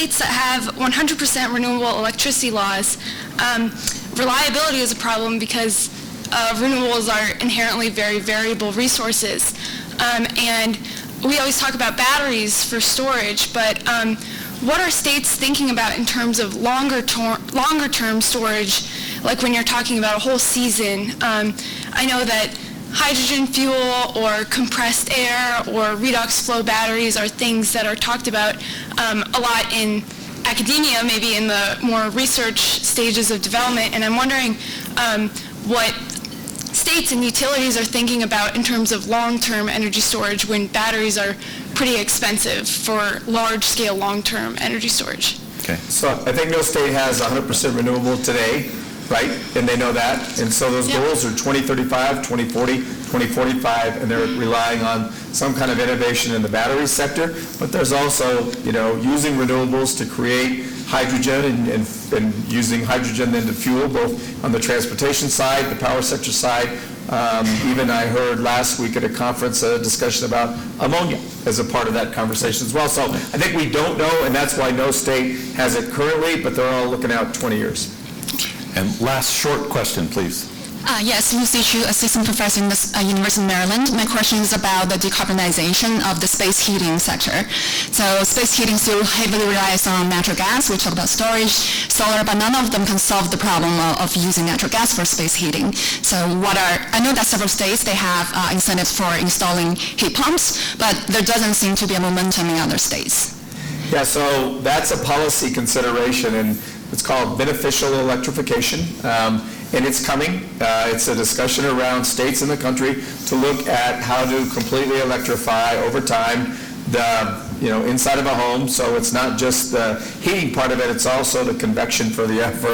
states that have 100% renewable electricity laws, reliability is a problem because renewables are inherently very variable resources. And we always talk about batteries for storage, but what are states thinking about in terms of longer term storage, like when you're talking about a whole season? I know that hydrogen fuel or compressed air or redox flow batteries are things that are talked about a lot in academia, maybe in the more research stages of development, and I'm wondering what states and utilities are thinking about in terms of long-term energy storage when batteries are pretty expensive for large-scale long-term energy storage. Okay. So I think no state has 100% renewable today, right? And they know that. And so those goals are 2035, 2040, 2045, and they're relying on some kind of innovation in the battery sector. But there's also, using renewables to create hydrogen and using hydrogen then to fuel, both on the transportation side, the power sector side. Even I heard last week at a conference a discussion about ammonia as a part of that conversation as well. So I think we don't know, and that's why no state has it currently, but they're all looking out 20 years. And last short question, please. Yes, Lucy Chu, assistant professor in the University of Maryland. My question is about the decarbonization of the space heating sector. So space heating still heavily relies on natural gas. We talk about storage, solar, but none of them can solve the problem of using natural gas for space heating. So I know that several states, they have incentives for installing heat pumps, but there doesn't seem to be a momentum in other states. Yeah, so that's a policy consideration, and it's called beneficial electrification. And it's coming. It's a discussion around states in the country to look at how to completely electrify over time the inside of a home. So it's not just the heating part of it, it's also the convection for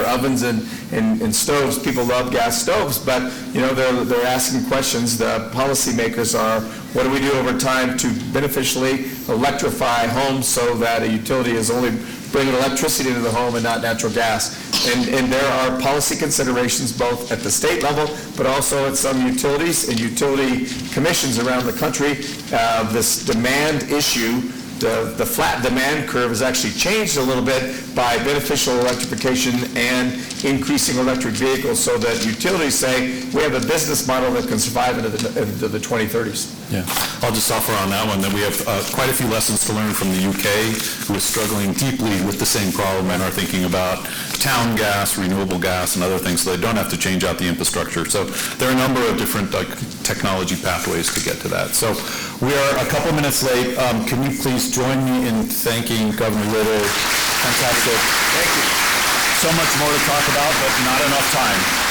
ovens and stoves. People love gas stoves, but they're asking questions. The policymakers are, what do we do over time to beneficially electrify homes so that a utility is only bringing electricity to the home and not natural gas? And there are policy considerations both at the state level, but also at some utilities and utility commissions around the country. This demand issue, the flat demand curve has actually changed a little bit by beneficial electrification and increasing electric vehicles, so that utilities say we have a business model that can survive into the 2030s. Yeah, I'll just offer on that one that we have quite a few lessons to learn from the UK, who is struggling deeply with the same problem and are thinking about town gas, renewable gas, and other things, so they don't have to change out the infrastructure. So there are a number of different technology pathways to get to that. So we are a couple minutes late. Can you please join me in thanking Governor Ritter? Fantastic. Thank you. So much more to talk about, but not enough time.